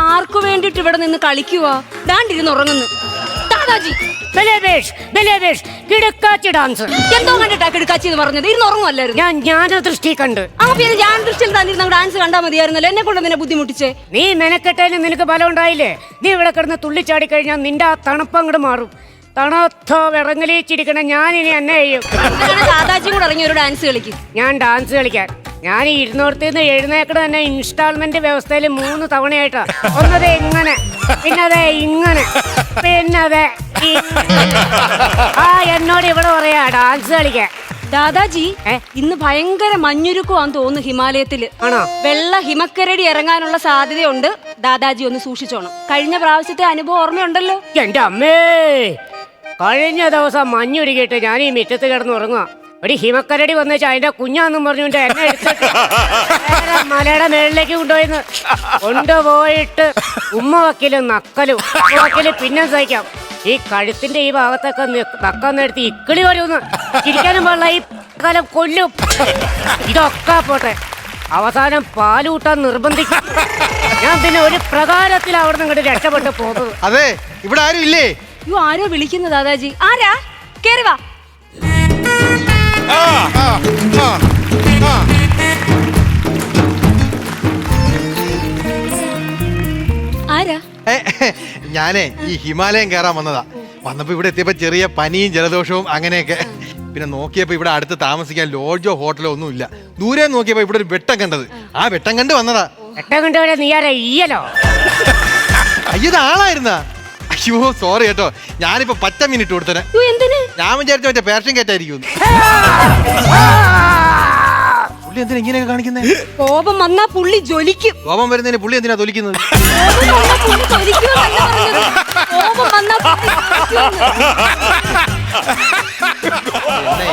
ആർക്കു വേണ്ടിട്ട് ഇവിടെ നിന്ന് കളിക്കുവാ? ദാണ്ടിരുന്ന് ഉറങ്ങുന്നു. ദാദാജി ഡാൻസ് എന്തോ കണ്ടിട്ടാ കിടക്കാച്ചി എന്ന് പറഞ്ഞത്? ഇരുന്ന് ഉറങ്ങുമല്ലായിരുന്നു. ഞാൻ ജ്ഞാനദൃഷ്ടി കണ്ട്. ആ പിന്നെ ഞാൻ ദൃഷ്ടിയിൽ തന്നിരുന്ന ഡാൻസ് കണ്ടാൽ മതിയായിരുന്നല്ലോ. എന്നെ കൊണ്ട് നിന്നെ ബുദ്ധിമുട്ടിച്ചേ. നീ മെനക്കെട്ടതിന് നിനക്ക് ബലം ഉണ്ടായില്ലേ? നീ ഇവിടെ കിടന്ന് തുള്ളിച്ചാടി കഴിഞ്ഞാൽ നിന്റെ ആ തണുപ്പ് അങ്ങോട്ട് മാറും. തണുത്തോ വിറങ്ങലിച്ചിരിക്കണം. ഞാനിനി എന്നെ ചെയ്യും. ദാദാജിയും കൂടെ ഇറങ്ങി ഒരു ഡാൻസ് കളിക്കും. ഞാൻ ഡാൻസ് കളിക്കാൻ ഞാൻ ഇരുന്നോടത്തുനിന്ന് എഴുന്നേക്കണ തന്നെ ഇൻസ്റ്റാൾമെന്റ് വ്യവസ്ഥയിൽ 3 തവണയായിട്ടാ. ഒന്നതേ ഇങ്ങനെ, പിന്നതേ ഇങ്ങനെ, പിന്നതേ എന്നോട് ഇവിടെ പറയാ ഡാൻസ് കളിക്കാൻ. ദാദാജി ഇന്ന് ഭയങ്കര മഞ്ഞുരുക്കുവാന്ന് തോന്നുന്നു ഹിമാലയത്തില്. ആണോ? വെള്ള ഹിമക്കരടി ഇറങ്ങാനുള്ള സാധ്യതയുണ്ട്. ദാദാജി ഒന്ന് സൂക്ഷിച്ചോണം. കഴിഞ്ഞ പ്രാവശ്യത്തെ അനുഭവം ഓർമ്മയുണ്ടല്ലോ? എന്റെ അമ്മേ, കഴിഞ്ഞ ദിവസം മഞ്ഞുരുകിയിട്ട് ഞാൻ ഈ മുറ്റത്ത് കിടന്ന് ഉറങ്ങുക. ഒരു ഹിമക്കരടി വന്നു അതിന്റെ കുഞ്ഞാന്നും പറഞ്ഞുകൊണ്ട് എന്നെ എടുത്തിട്ട് മലയുടെ മേളിലേക്ക് കൊണ്ടുപോയിട്ട് ഉമ്മ വക്കലും നക്കലും വക്കലും പിന്നെ സഹിക്കാം. ഈ കഴുത്തിന്റെ ഈ ഭാഗത്തൊക്കെ നക്കാൻ നേരത്ത് ഇക്കിളി വരുമെന്ന് ചിരിക്കാനും പാടില്ല. ഈ കാലം കൊല്ലും. ഇതൊക്കെ പോട്ടെ, അവസാനം പാലൂട്ടാൻ നിർബന്ധിക്കും. ഞാൻ പിന്നെ ഒരു പ്രകാരത്തിൽ അവിടെ നിന്ന് ഇങ്ങോട്ട് രക്ഷപ്പെട്ട് പോകുന്നത്. അതെ, ഇവിടെ ആരും ഇല്ലേ? അയ്യോ, ആരോ വിളിക്കുന്നു. ദാദാജി ആരാ? കേറി വാ. ആരാ? ഞാനേ ഈ ഹിമാലയം കയറാൻ വന്നതാ. വന്നപ്പോ ഇവിടെ എത്തിയപ്പോ ചെറിയ പനിയും ജലദോഷവും അങ്ങനെയൊക്കെ. പിന്നെ നോക്കിയപ്പോ ഇവിടെ അടുത്ത് താമസിക്കാൻ ലോഡ്ജോ ഹോട്ടലോ ഒന്നും ഇല്ല. ദൂരെ നോക്കിയപ്പോ ഇവിടെ ഒരു വെട്ടം കണ്ടത്. ആ വെട്ടം കണ്ട് വന്നതാ. വെട്ടം കണ്ടുപോലെ നീ ആരാ? ഈയലോ? അയ്യത് ആളായിരുന്നാ? അയ്യോ സോറി കേട്ടോ, ഞാനിപ്പോ 10 മിനിറ്റ് കൊടുത്തനെ. ഞാൻ വിചാരിച്ച മറ്റേ പേർഷ്യൻ കേറ്റായിരിക്കും. പുള്ളി എന്തിനാ ഇങ്ങനെയൊക്കെ കാണിക്കുന്നേ? കോപം വന്നാ പുള്ളി ജ്വലിക്കും. കോപം വരുന്നതിന് പുള്ളി എന്തിനാ തൊലിക്കുന്നത്?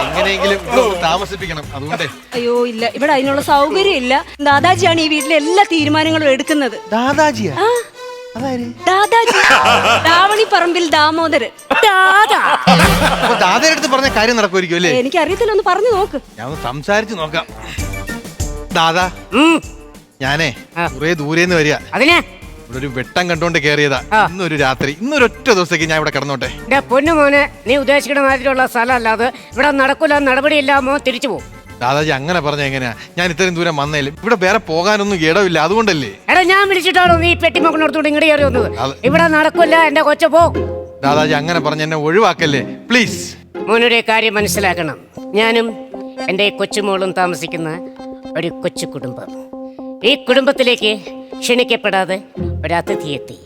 എങ്ങനെയെങ്കിലും താമസിപ്പിക്കണം, അതുകൊണ്ടേ. അയ്യോ ഇല്ല, ഇവിടെ അതിനുള്ള സൗകര്യം ഇല്ല. ദാദാജിയാണ് ഈ വീട്ടിലെ എല്ലാ തീരുമാനങ്ങളും എടുക്കുന്നത്. ദാദാജിയാ? ദാദാജി രാവണിപ്പറമ്പിൽ ദാമോദരൻ. ദാദയുടെ അടുത്ത് പറഞ്ഞ കാര്യം നടക്കുമായിരിക്കും അല്ലേ? എനിക്കറിയത്തില്ല, ഒന്ന് പറഞ്ഞു നോക്ക്. ഞാൻ ഒന്ന് സംസാരിച്ചു നോക്കാം. ദാദാ, ഞാനേ കുറെ ദൂരേന്ന് വരിക. അതിനെ ഇവിടെ ഒരു വെട്ടം കണ്ടോണ്ട് കേറിയതാ. ഇന്നൊരു രാത്രി, ഇന്നൊരൊറ്റ ദിവസത്തേക്ക് ഞാൻ ഇവിടെ കിടന്നോട്ടെ. പൊന്നു മോനെ, നീ ഉദ്ദേശിക്കുന്ന മാതിരിയുള്ള സ്ഥലം അല്ലാതെ ഇവിടെ നടക്കൂല, നടപടിയില്ലാമോ തിരിച്ചു പോകും. ദാദാജി അങ്ങനെ പറഞ്ഞ എങ്ങനെയാ? ഞാൻ ഇത്രയും ദൂരം വന്നേലും ഇവിടെ വേറെ പോകാനൊന്നും ഇടവില്ല, അതുകൊണ്ടല്ലേ. എടാ, ഞാൻ വിളിച്ചിട്ടാണോ നീ പെട്ടിമോക്കണോടത്തോട് ഇങ്ങോട്ട് കയറി വന്നത്? ഇവിടെ നടക്കില്ല, എന്റെ കൊച്ചു പോ. ദാദാജി അങ്ങനെ പറഞ്ഞ എന്നെ ഒഴിവാക്കല്ലേ പ്ലീസ്. മോനൊരു കാര്യം മനസ്സിലാക്കണം. ഞാനും എൻ്റെ കൊച്ചുമോളും താമസിക്കുന്ന ഒരു കൊച്ചു കുടുംബം. ഈ കുടുംബത്തിലേക്ക് ക്ഷണിക്കപ്പെടാതെ ഒരു അതിഥി എത്തി.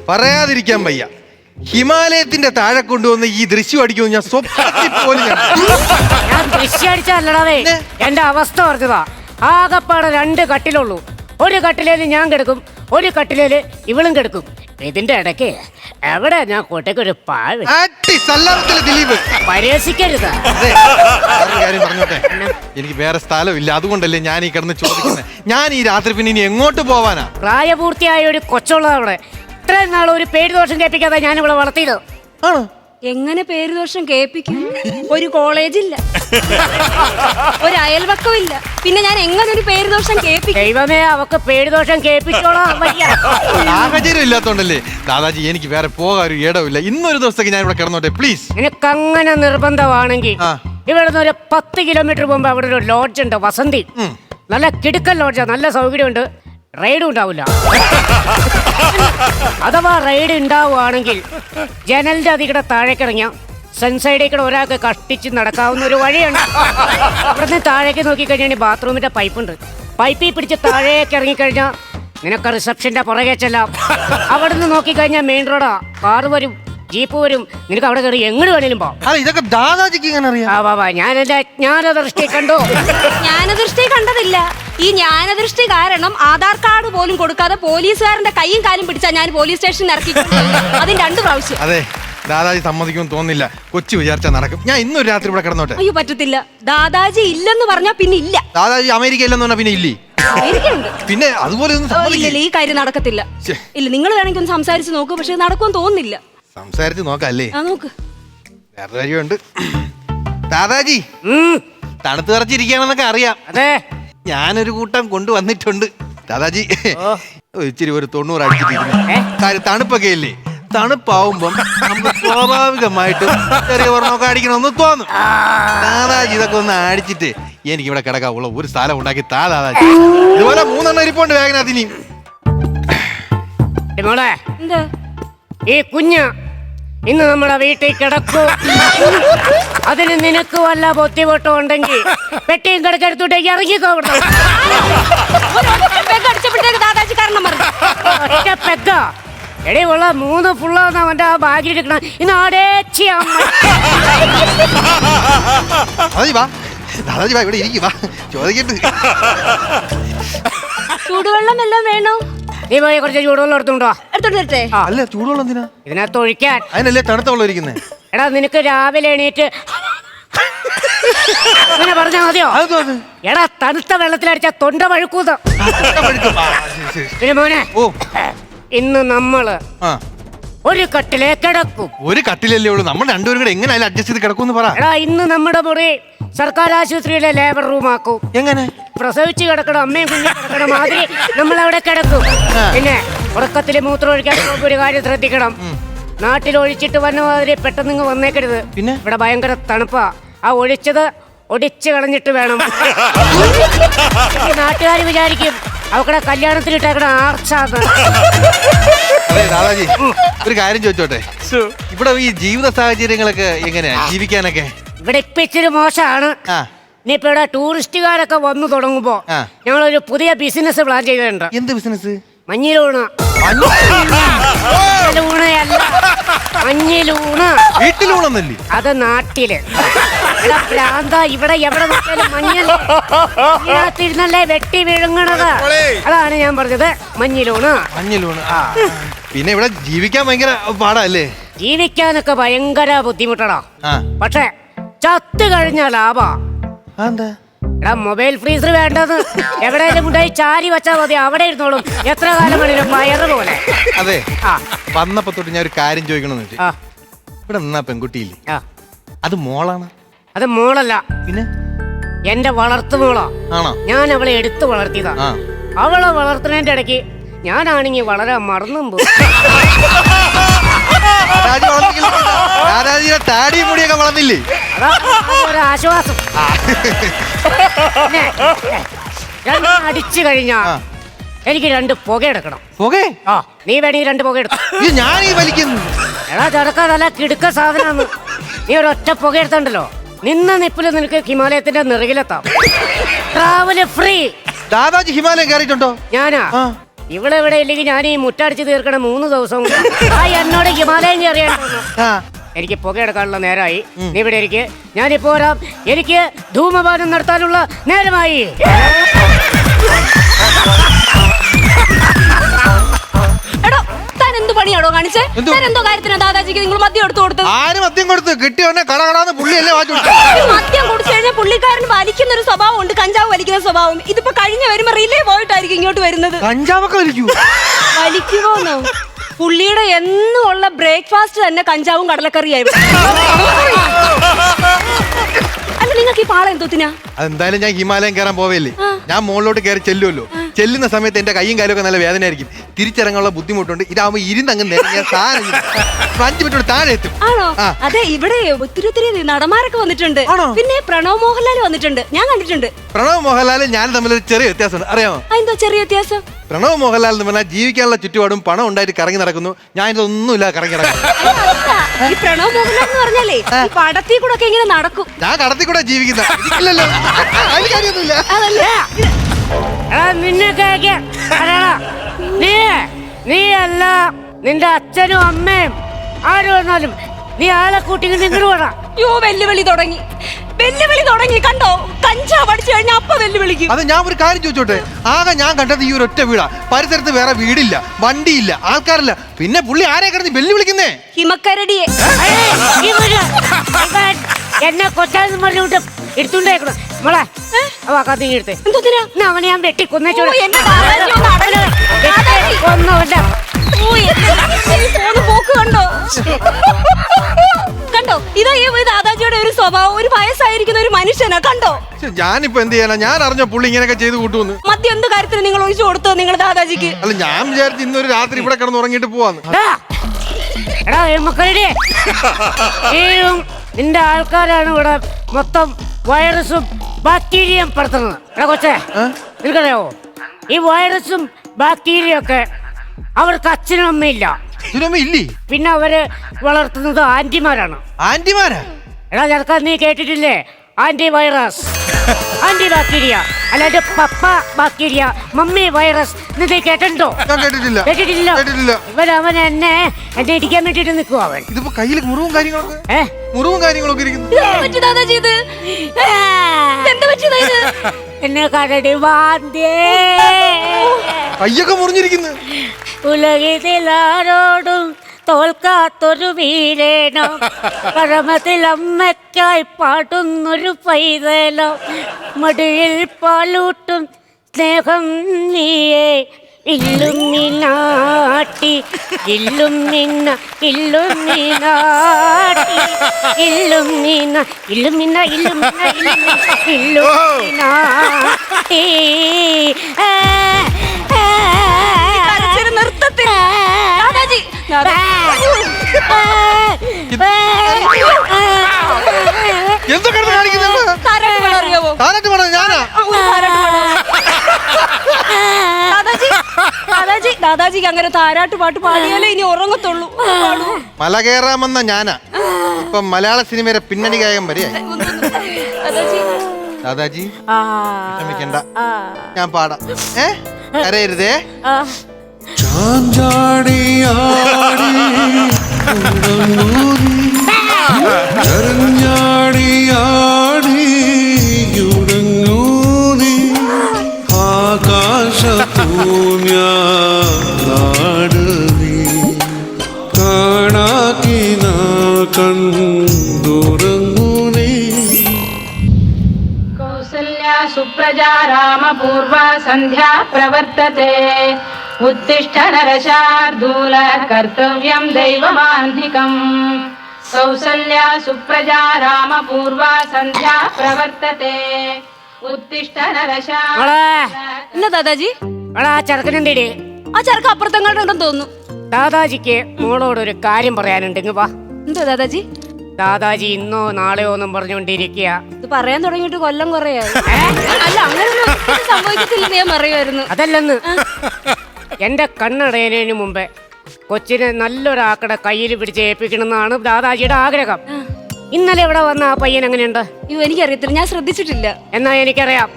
പറയാതിരിക്കാൻ വയ്യ, ഹിമാലയത്തിന്റെ താഴെ കൊണ്ടുവന്ന് ഈ ദൃശ്യം അടിക്കുമെന്ന് ഞാൻ സ്വപ്നത്തിൽ പോലും ഞാൻ ദൃശ്യം അടിച്ചല്ലടാവേ, എന്റെ അവസ്ഥ പറഞ്ഞതാ. ആകപ്പാടെ 2 കട്ടിലുള്ളൂ. ഒരു കട്ടിലേല് ഞാൻ കിടക്കും, ഒരു കട്ടിലേല് ഇവളും കിടക്കും. ഇതിന്റെ ഇടയ്ക്ക് എവിടെ ഞാൻ കോട്ടയ്ക്കൊരു പാഴ് പരിഹസിക്കരുത്. കാര്യം പറഞ്ഞോട്ടെ, എനിക്ക് വേറെ സ്ഥലമില്ല, അതുകൊണ്ടല്ലേ ഞാൻ ഈ കിടന്ന് ചോദിക്കുന്നത്. ഞാൻ ഈ രാത്രി പിന്നെ ഇനി എങ്ങോട്ട് പോവാനാ? പ്രായപൂർത്തിയായ ഒരു കൊച്ചുള്ളത് അവിടെ. ഇത്രയും നാൾ ഒരു പേര് ദോഷം കേൾപ്പിക്കാതെ ഞാൻ ഇവിടെ വളർത്തിയത്. ആണോ? എങ്ങനെ പേര് ദോഷം കേൾപ്പിക്കും? ഒരു കോളേജില്ല, ഒരു അയൽവക്കമില്ല, പിന്നെ ഞാൻ എങ്ങനെ ഒരു പേര് ദോഷം കേൾപ്പിക്കും? ദൈവമേ, അവക്ക് പേര് ദോഷം കേൾപ്പിച്ചോളാം. സാഹചര്യം ഇല്ലാത്തോണ്ടല്ലേ ദാദാജി, എനിക്ക് വേറെ പോകാൻ ഒരു ഇടവില്ല. ഇന്നൊരു ദിവസത്തേക്ക് ഞാൻ ഇവിടെ കിടന്നോട്ടെ പ്ലീസ്. നിനക്കങ്ങനെ നിർബന്ധമാണെങ്കിൽ ഇവിടെ നിന്ന് ഒരു 10 കിലോമീറ്റർ മുമ്പ് അവിടെ ഒരു ലോഡ്ജ് ഉണ്ട്, വസന്തി. നല്ല കിടുക്കൻ ലോഡ്ജാ, നല്ല സൗകര്യമുണ്ട്. റൈഡ് ഉണ്ടാവില്ല. അഥവാ റൈഡ് ഉണ്ടാവുകയാണെങ്കിൽ ജനലിന്റെ അതികൂടെ താഴേക്കിറങ്ങിയ സൺസൈഡിൽ ഒരാൾക്ക് കഷ്ടിച്ച് നടക്കാവുന്ന ഒരു വഴിയാണ്. അവിടുന്ന് താഴേക്ക് നോക്കിക്കഴിഞ്ഞാൽ ബാത്റൂമിന്റെ പൈപ്പുണ്ട്. പൈപ്പിൽ പിടിച്ച് താഴേക്ക് ഇറങ്ങിക്കഴിഞ്ഞാൽ നിനക്ക് റിസപ്ഷന്റെ പുറകെ ചെല്ലാം. അവിടെ നിന്ന് നോക്കിക്കഴിഞ്ഞാൽ മെയിൻ റോഡാ, കാറ് വരും, ജീപ്പ് വരും. നിനക്ക് അവിടെ കയറി എങ്ങോട്ട് വേണേലും പോ. ഇതൊക്കെ ദാദാജിക്ക് ഇങ്ങനെ അറിയാം? ഞാൻ എന്റെ ജ്ഞാനദൃഷ്ടി കണ്ടു. ജ്ഞാനദൃഷ്ടി കണ്ടതില്ല. ഈ ജ്ഞാനദൃഷ്ടി കാരണം ആധാർ കാർഡ് പോലും കൊടുക്കാതെ പോലീസുകാരന്റെ കൈയും കാലും പിടിച്ചാ ഞാൻ പോലീസ് സ്റ്റേഷനിൽ ഇറക്കി. അതിന് 2 പ്രാവശ്യം. അതെ, ദാദാജി സമ്മതിക്കുമെന്ന് തോന്നുന്നില്ല. കൊച്ചു വിചാരിച്ചാൽ നടക്കും. ഞാൻ ഇന്നൊരു രാത്രി ഇവിടെ കിടന്നോട്ടെ. അയ്യോ പറ്റത്തില്ല. ദാദാജി ഇല്ലെന്ന് പറഞ്ഞാ പിന്നെ ഇല്ല. ദാദാജി അമേരിക്ക ഇല്ലെന്ന് പറഞ്ഞാ പിന്നെ ഇല്ലേ? പിന്നെ അതുപോലെ ഇല്ല, ഈ കാര്യം നടക്കത്തില്ല. ഇല്ല, നിങ്ങൾ വേണമെങ്കിൽ ഒന്ന് സംസാരിച്ച് നോക്കൂ, പക്ഷെ നടക്കുമെന്ന് തോന്നുന്നില്ല. സംസാരിച്ച് നോക്കല്ലേ? നോക്ക്. വേറെ കാര്യമുണ്ട്. ദാദാജി തണുത്ത് നിറച്ചിരിക്കുകയാണെന്നൊക്കെ അറിയാം. അതെ, ഞാനൊരു കൂട്ടം കൊണ്ടുവന്നിട്ടുണ്ട്. ദാദാജി ഇച്ചിരി ഒരു 90 അടിച്ചിട്ടിരിക്കുന്നു. കാര്യം തണുപ്പൊക്കെ ഇല്ലേ, തണുപ്പാവുമ്പം നമുക്ക് സ്വാഭാവികമായിട്ടും ചെറിയ ഓർമ്മൊക്കെ അടിക്കണമെന്ന് തോന്നും. ദാദാജി ഇതൊക്കെ ഒന്ന് അടിച്ചിട്ട് എനിക്ക് ഇവിടെ കിടക്കാവുള്ള ഒരു സ്ഥലം ഉണ്ടാക്കി ദാദാജി. ഇതുപോലെ 3 ഇരിപ്പുണ്ട് വേഗനകത്ത്. ഇനി മോളെ, എന്താ ഈ കുഞ്ഞ് ഇന്ന് നമ്മുടെ വീട്ടിൽ കിടക്കൂ. അതിന് നിനക്ക് വല്ല ബുദ്ധിമുട്ടും ഉണ്ടെങ്കിൽ പെട്ടിയും കിടക്കെടുത്തോട്ട് ഇറങ്ങിക്കോ. അടിച്ചപ്പോഴത്തേക്ക് ദാദാജി കാരണം പറഞ്ഞു. ഒറ്റ പെക്ക എടേ ഉള്ള 3 ഫുള്ളാന്ന് അവന്റെ ആ ബാഗിൽ എടുക്കണം. ഇന്ന് ആടേച്ചി അമ്മ ദാദാജി വാ, ഇവിടെ ഇരിക്കും, വാ ചോദിക്കട്ട്. ചൂടുവെള്ളം എല്ലാം വേണോ? നീ പോയി കുറച്ച് ചൂടുവെള്ളം എടുത്തുണ്ടോ? എടുത്തോണ്ട് വരട്ടെ? അല്ല, ചൂടുവെള്ളം എന്തിനാ ഇതിനകത്ത് ഒഴിക്കാൻ? അതിനല്ലേ തണുത്ത വെള്ളം ഇരിക്കുന്നേ. എടാ നിനക്ക് രാവിലെ എണീറ്റ് അങ്ങനെ പറഞ്ഞാ മതിയോ? എടാ തണുത്ത വെള്ളത്തിലടിച്ച തൊണ്ട പഴുക്കൂത. പിന്നെ മോനെ, ഇന്ന് നമ്മള് ഒരു കട്ടിലേ കിടക്കും. ഒരു കട്ടിലല്ലേ ഉള്ളൂ, നമ്മൾ രണ്ടുപേരും കൂടെ എങ്ങനെ അഡ്ജസ്റ്റ് ചെയ്ത് കിടക്കും പറ. എടാ ഇന്ന് നമ്മുടെ മുറി സർക്കാർ ആശുപത്രിയിലെ ലേബർ റൂം ആക്കും. എങ്ങനെ? പ്രസവിച്ച് കിടക്കണം, അമ്മയും കുഞ്ഞും കിടക്കണ മാതിരി നമ്മൾ അവിടെ കിടക്കും. പിന്നെ ഉറക്കത്തില് മൂത്രം ഒഴിക്കാൻ ഒരു കാര്യം ശ്രദ്ധിക്കണം. നാട്ടിൽ ഒഴിച്ചിട്ട് വന്ന മാതിരി പെട്ടെന്ന് വന്നേക്കരുത്. പിന്നെ ഇവിടെ ഭയങ്കര തണുപ്പാ. ആ ഒഴിച്ചത് ഒടിച്ച് കളഞ്ഞിട്ട് വേണം. നാട്ടുകാർ വിചാരിക്കും അവക്കടെ കല്യാണത്തിനിട്ടേക്കണ ആർച്ചാന്ന്. അതെ ദാദാജി, ഒരു കാര്യം ചോദിച്ചോട്ടെ, ഇവിടെ ഈ ജീവിത സാഹചര്യങ്ങളൊക്കെ എങ്ങനെയാ ജീവിക്കാനൊക്കെ? ഇവിടെ ഇപ്പൊ ഇച്ചിരി മോശമാണ്. ഇനിയിപ്പോ ഇവിടെ ടൂറിസ്റ്റുകാരൊക്കെ വന്നു തുടങ്ങുമ്പോ ഞങ്ങളൊരു പുതിയ ബിസിനസ് പ്ലാൻ ചെയ്തിട്ടുണ്ട്. എന്ത് ബിസിനസ്? മഞ്ഞിലൂണ്. ലൂണയല്ല, മഞ്ഞിലൂണ്. വീട്ടിലൂണെന്നല്ലേ? അത് നാട്ടില്. ഭ്രാന്ത, ഇവിടെ എവിടെ നോക്കിയാലും മഞ്ഞിലിരുന്നല്ലേ വെട്ടി വിഴുങ്ങണത്. അതാണ് ഞാൻ പറഞ്ഞത്, മഞ്ഞിലൂണ്. മഞ്ഞിലൂണ്. പിന്നെ ഇവിടെ ജീവിക്കാൻ ഭയങ്കര പാടല്ലേ? ജീവിക്കാനൊക്കെ ഭയങ്കര ബുദ്ധിമുട്ടടാ. പക്ഷെ ചത്ത് കഴിഞ്ഞ ലാഭാ. എടാ മൊബൈൽ ഫ്രീസർ വേണ്ടത് എവിടെയെങ്കിലും കൊണ്ടുപോയി ചാരി വെച്ചാൽ മതി, അവിടെ ഇരുന്നോളും എത്ര കാലം വേണേലും വയറ് പോലെ. അതെ, വന്നപ്പോ തൊട്ട് ഞാൻ ഒരു കാര്യം ചോദിക്കണമെന്ന് വെച്ചു. ഇവിടെ നിന്നാ പെൺകുട്ടിയില്ലേ, അത് മോളാണ്? അത് മോളല്ല, പിന്നെ എന്റെ വളർത്തു മോളാ. ആണോ? ഞാൻ അവളെ എടുത്തു വളർത്തിയതാ. അവളെ വളർത്തുന്നതിന്റെ ഇടയ്ക്ക് ഞാനാണെങ്കിൽ വളരെ മറന്നും പോയി. താടിയും മുടിയൊക്കെ വളർന്നില്ലേ? അതാ ഒരു ആശ്വാസം. അടിച്ചു കഴിഞ്ഞാ എനിക്ക് 2 പുക എടുക്കണം. നീ വേണമെങ്കിൽ 2 പുക എടുത്തു. ഞാൻ ഈ വലിക്കുന്നു. എടാ ചടക്ക നല്ല കിടുക്ക സാധനമാണ്. നീ ഒരൊറ്റ പുക എടുത്തണ്ടല്ലോ, നിന്ന നിപ്പില് നിനക്ക് ഹിമാലയത്തിന്റെ നിറകിലെത്താം. Travel free. ദാദാജി ഹിമാലയം കയറിയിട്ടുണ്ടോ? ഞാനാ ഇവിടെ ഇവിടെ ഇല്ലെങ്കിൽ ഞാൻ ഈ മുട്ടടിച്ച് തീർക്കണം 3 ദിവസം. എന്നോട് ഹിമാലയം കയറിയാണ്ടോ? എനിക്ക് പുകയെടുക്കാനുള്ള നേരമായി. നീ ഇവിടെ ഇരിക്കെ, ഞാനിപ്പോ വരാം. എനിക്ക് ധൂമപാനം നടത്താനുള്ള നേരമായി. എടോ താൻ എന്ത് പണിയാണോ കാണിച്ചേ? എന്തോ കാര്യത്തിനാ ദാദാജിക്ക് നിങ്ങൾ മദ്യം എടുത്തു കൊടുത്തു? ആര് മദ്യം കൊടുത്തു? കിട്ടിയോന്നെ കടകടാന്ന് പുള്ളിയല്ലേ മദ്യം കുടിച്ചു കഴിഞ്ഞാൽ പുള്ളിക്കാരന് വലിക്കുന്ന ഒരു സ്വഭാവം ഉണ്ട്, കഞ്ചാവ് വലിക്കുന്ന സ്വഭാവം. ഇതിപ്പോ കഴിഞ്ഞ വരുമ്പോ റിലേ പോയിട്ടായിരിക്കും ഇങ്ങോട്ട് വരുന്നത്. കഞ്ചാവൊക്കെ വലിക്കുമോന്നോ? പുള്ളിയുടെ എന്നും ഉള്ള ബ്രേക്ക്ഫാസ്റ്റ് തന്നെ കഞ്ചാവും കടലക്കറിയായിരുന്നു. അല്ല നിങ്ങൾക്ക് ഈ പാളം എന്തോത്തിനാ? അതെന്തായാലും ഞാൻ ഹിമാലയം കയറാൻ പോവേല്ലേ, ഞാൻ മുകളിലോട്ട് കയറി ചെല്ലുമല്ലോ. ചെല്ലുന്ന സമയത്ത് എന്റെ കൈയും കാലൊക്കെ നല്ല വേദനയായിരിക്കും, തിരിച്ചിറങ്ങാനുള്ള ബുദ്ധിമുട്ടുണ്ട്. ഇതാവുമ്പോ ഇരുന്നങ്ങ് 5 മിനിറ്റ് താഴെ എത്തും. ആണോ? അതെ, ഇവിടെ ഒത്തിരി നടന്മാരൊക്കെ വന്നിട്ടുണ്ട്. പിന്നെ പ്രണവ് മോഹൻലാൽ വന്നിട്ടുണ്ട്, ഞാൻ കണ്ടിട്ടുണ്ട്. പ്രണവ് മോഹൻലാലും ഞാൻ തമ്മിലൊരു ചെറിയ വ്യത്യാസമുണ്ട്, അറിയാമോ? എന്തോ ചെറിയ വ്യത്യാസം? പ്രണവ് മോഹൻലാൽ എന്ന് പറഞ്ഞാൽ ജീവിക്കാനുള്ള ചുറ്റുപാടും പണം ഉണ്ടായിട്ട് കറങ്ങി നടക്കുന്നു, ഞാൻ ഇതൊന്നുമില്ല കറങ്ങി നടക്കുന്നു. ഈ പ്രണവ് മോഹൻലാൽ എന്ന് പറഞ്ഞാലേ പടത്തിൽ കൂടെ ഒക്കെ ഇങ്ങനെ നടക്കും. ഞാൻ കടത്തിൽ കൂടെ ജീവിക്കുന്ന നീ അല്ല, നിന്റെ അച്ഛനും അമ്മയും ആര് വന്നാലും നീ ആളെ കൂട്ടി നിങ്ങൾ വേണം. വെല്ലുവിളി തുടങ്ങി കണ്ടോ? കഞ്ചാവ് അടിച്ചു കഴിഞ്ഞാൽ അപ്പ വെല്ലുവിളിക്കും. അത് ഞാൻ ഒരു കാര്യം ചോദിച്ചോട്ടെ, ആകെ ഞാൻ കണ്ടത് ഈ ഒരു ഒറ്റ വീടാ, പരിസരത്ത് വേറെ വീടില്ല, വണ്ടിയില്ല, ആൾക്കാരില്ല, പിന്നെ പുള്ളി ആരെ കിടന്ന് വെല്ലുവിളിക്കുന്നേ? ഹിമക്കരടിയെ. എന്നെ കൊച്ചാന്ന് പറഞ്ഞുകൊണ്ട് എടുത്തുണ്ടേക്കണം മോളെ. എടുത്തേ അവനെ ഞാൻ വെട്ടി കൊന്നേച്ചോളൂ. പോക്ക് കണ്ടോ? കണ്ടോ ഇതാ ഈ ദാദാജിയുടെ ഒരു സ്വഭാവം, ഒരു വയസ്സായിരിക്കുന്ന ഒരു മനുഷ്യനാ, കണ്ടോ? ഞാനിപ്പോ എന്ത് ചെയ്യാനാ? ഞാൻ അറിഞ്ഞ പുള്ളി ഇങ്ങനെയൊക്കെ ചെയ്ത് കൂട്ടുമെന്ന്. മദ്യം എന്ത് കാര്യത്തിന് നിങ്ങൾ ഒഴിച്ചു കൊടുത്തോ നിങ്ങൾ ദാദാജിക്ക്? അല്ല, ഞാൻ വിചാരിച്ചു ഇന്നൊരു രാത്രി ഇവിടെ കിടന്ന് ഉറങ്ങിയിട്ട് പോവാന്ന്. എടാ മക്കളുടെ നിന്റെ ആൾക്കാരാണ് ഇവിടെ മൊത്തം വൈറസും ബാക്ടീരിയയും പടർത്തുന്നത്. എടാ കൊച്ചേ, നിനക്കറിയാവോ ഈ വൈറസും ബാക്ടീരിയ ഒക്കെ അവർക്ക് അച്ഛനും അമ്മയില്ല, ഇല്ലേ? പിന്നെ അവര് വളർത്തുന്നത് ആന്റിമാരാണ്. ആന്റിമാരാ? എടാ ചെറുക്കാ, നീ കേട്ടിട്ടില്ലേ ആന്റി വൈറസ്, ആന്റി ബാക്ടീരിയ, അല്ലാണ്ട് പപ്പ ബാക്ടീരിയ, മമ്മി വൈറസ്? നീ കേട്ടിട്ടുണ്ടോ? കേട്ടിട്ടില്ല. കേട്ടിട്ടില്ല. അവൻ എന്നെ ഇടിക്കാൻ വേണ്ടിട്ട് നിൽക്കുവാ. അവൻ ഇതിപ്പോ കയ്യിൽ മുറിവും കാര്യങ്ങളൊക്കെ ഇരിക്കുന്നു. എന്നെ കരടി വാന്തേ, കയ്യൊക്കെ മുറിഞ്ഞിരിക്കുന്നു. ഉലകത്തിലാരോടും തോൽക്കാത്തൊരു വീരനോ, പരമത്തിൽ അമ്മയ്ക്കായി പാടുന്നൊരു പൈതലോ, മടിയിൽ പാലൂട്ടും സ്നേഹം നീയേ, ഇല്ലും നീനാട്ടി, ഇല്ലും നിന്ന, ഇല്ലും നീനാട്ടി, ഇല്ലും നീന, ഇല്ലും നിന്ന, ഇല്ലും നിന്ന, ഇല്ലും നീനാട്ടി. എന്തൊക്കെ കാണിക്കുന്നുണ്ട്? ദാദാജിക്ക് അങ്ങനെ താരാട്ട് പാട്ട് പാടിയാലേ ഇനി ഉറങ്ങത്തുള്ളൂ. മല കയറാമെന്ന ഞാനാ ഇപ്പൊ മലയാള സിനിമയുടെ പിന്നണി ഗായകൻ വരെ. ദാദാജി ക്ഷമിക്കണ്ട, ഞാൻ പാടാം. കരയരുതേ. കൗസല്യാ സുപ്രജാ രാമപൂർവാ സന്ധ്യാ പ്രവർത്തത്തെ, उत्तिष्ठ नरशार्दूल कर्तव्यं दैवमान्धिकम्, कौसल्या सुप्रजा रामपूर्वा सन्ध्या प्रवर्तते, उत्तिष्ठ नरशार्दूल. എന്നാ ദാദാജി? ചെറുക്കനെന്തേടി? ആ ചെറുക്ക അപ്പുറത്തെങ്ങാണ്ടെന്ന് തോന്നുന്നു. ദാദാജിക്ക് മോളോട് ഒരു കാര്യം പറയാനുണ്ടെങ്കിൽ വാ. എന്തോ ദാദാജി? ദാദാജി ഇന്നോ നാളെയോ ഒന്നും പറഞ്ഞുകൊണ്ടിരിക്കുക. ഇത് പറയാൻ തുടങ്ങിയിട്ട് കൊല്ലം കുറയായി. അല്ല, അങ്ങനെ സംഭവിക്കത്തില്ലെന്ന് ഞാൻ പറയുമായിരുന്നു. അതല്ലെന്ന്, എന്റെ കണ്ണടയതിനു മുമ്പേ കൊച്ചിനെ നല്ലൊരാക്കടെ കയ്യിൽ പിടിച്ച് ഏൽപ്പിക്കണമെന്നാണ് ദാദാജിയുടെ ആഗ്രഹം. ഇന്നലെ ഇവിടെ വന്ന ആ പയ്യൻ എങ്ങനെയുണ്ട്? എനിക്കറിയത്തില്ല, ഞാൻ ശ്രദ്ധിച്ചിട്ടില്ല. എന്നാ എനിക്കറിയാം,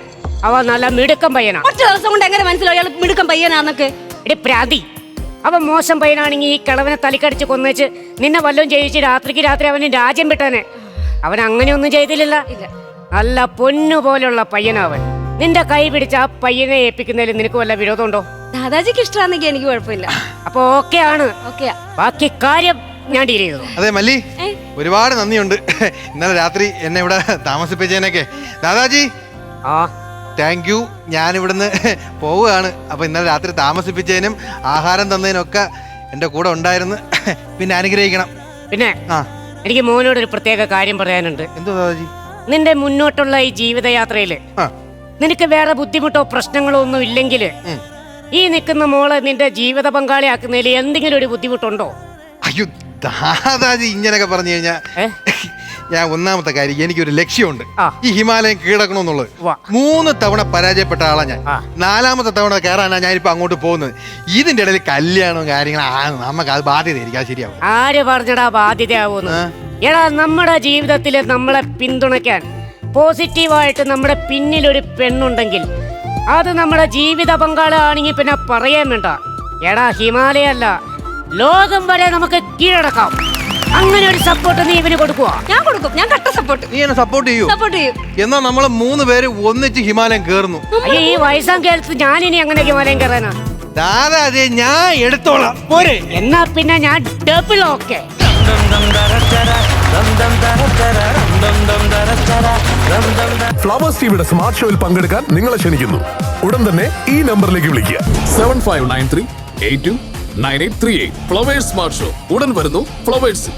അവ നല്ല മിടുക്കൻ പയ്യനാ. കുറച്ച് ദിവസം കൊണ്ട് എങ്ങനെ മനസ്സിലായി അയാൾ മിടുക്കൻ പയ്യനാന്നൊക്കെ? എടി പ്രാന്തി, അവൻ മോശം പയ്യനാണെങ്കിൽ ഈ കിളവനെ തലിക്കടിച്ച് കൊന്നേച്ച് നിന്നെ വല്ലതും ചെയ്യിച്ച് രാത്രി അവന് രാജ്യം വിട്ടാനെ. അവൻ അങ്ങനെയൊന്നും ചെയ്തില്ല. നല്ല പൊന്നു പോലുള്ള പയ്യനവൻ. നിന്റെ കൈ പിടിച്ച് ആ പയ്യനെ ഏൽപ്പിക്കുന്നതിൽ നിനക്ക് വല്ല വിരോധമുണ്ടോ? ദാദാജിക്ക് ഇഷ്ടമാണെങ്കിൽ എനിക്ക് കുഴപ്പമില്ല. അപ്പൊ ഓക്കെ ആണ്. ബാക്കി കാര്യം ഞാൻ ഡീൽ ചെയ്തു. അതെ മല്ലി, ഒരുപാട് നന്ദിയുണ്ട് ഇന്നലെ രാത്രി എന്നെ ഇവിടെ താമസിപ്പിച്ചതിനൊക്കെ. ദാദാജി താങ്ക് യു. ഞാൻ ഇവിടുന്ന് പോവുകയാണ്. അപ്പൊ ഇന്നലെ രാത്രി താമസിപ്പിച്ചതിനും ആഹാരം തന്നതിനൊക്കെ എന്റെ കൂടെ ഉണ്ടായിരുന്നു. പിന്നെ അനുഗ്രഹിക്കണം. പിന്നെ എനിക്ക് മോനോട് ഒരു പ്രത്യേക കാര്യം പറയാനുണ്ട്. എന്തോ ദാദാജി? നിന്റെ മുന്നോട്ടുള്ള ഈ ജീവിതയാത്രയില് നിനക്ക് വേറെ ബുദ്ധിമുട്ടോ പ്രശ്നങ്ങളോ ഒന്നും ഇല്ലെങ്കിൽ ഈ നിൽക്കുന്ന മോളെ നിന്റെ ജീവിത പങ്കാളിയാക്കുന്നതിൽ എന്തെങ്കിലും ഒരു ബുദ്ധിമുട്ടുണ്ടോ? അയ്യോ ദാദാജി, ഇങ്ങനെയൊക്കെ പറഞ്ഞു കഴിഞ്ഞാൽ ഞാൻ ഒന്നാമത്തെ കാര്യം, എനിക്കൊരു ലക്ഷ്യമുണ്ട്. ഈ ഹിമാലയം കീഴടക്കണമെന്നുള്ളത്. 3 തവണ പരാജയപ്പെട്ട ആളാ ഞാൻ. 4ാമത്തെ തവണ കയറാനാ ഞാനിപ്പോ അങ്ങോട്ട് പോകുന്നത്. ഇതിന്റെ ഇടയിൽ കല്യാണവും കാര്യങ്ങളും നമുക്ക് അത് ബാധ്യതയായിരിക്കും. അത് ശരിയാവും. ആര് പറഞ്ഞടാ ബാധ്യതയാവൂന്ന്? എടാ, നമ്മുടെ ജീവിതത്തിൽ നമ്മളെ പിന്തുണയ്ക്കാൻ പോസിറ്റീവായിട്ട് നമ്മുടെ പിന്നിലൊരു പെണ്ണുണ്ടെങ്കിൽ അത് നമ്മുടെ ജീവിത പങ്കാളിയാണെങ്കിൽ പിന്നെ പറയാൻ വേണ്ട. എടാ, ഹിമാലയല്ല, ലോകം വരെ നമുക്ക് കീഴടക്കാം. അങ്ങനെ ഒരു സപ്പോർട്ട് നീ ഇവന് കൊടുക്കുക? ഞാൻ കൊടുക്കും. ഞാൻ കട്ട സപ്പോർട്ട്. നീ എന്നെ സപ്പോർട്ട് ചെയ്യൂ? എന്നാ നമ്മള് 3 പേര് ഒന്നിച്ച് ഹിമാലയം കേറുന്നു. അയ്യോ, ഈ വയസ്സാം കാലത്ത് ഞാനിനി അങ്ങനെ ഹിമാലയം കയറാനാ? ദാദാജി, ഞാൻ എടുത്തോളാം. പോരെ? എന്നാ പിന്നെ ഞാൻ ഡബിൾ ഓക്കെ. ഫ്ലവേഴ്സ് ടിവിയുടെ സ്മാർട്ട് ഷോയിൽ പങ്കെടുക്കാൻ നിങ്ങളെ ക്ഷണിക്കുന്നു. ഉടൻ തന്നെ ഈ നമ്പറിലേക്ക് വിളിക്കുക. 7593829838. ഫ്ലവേഴ്സ് സ്മാർട്ട് ഷോ ഉടൻ വരുന്നു ഫ്ലവേഴ്സ്.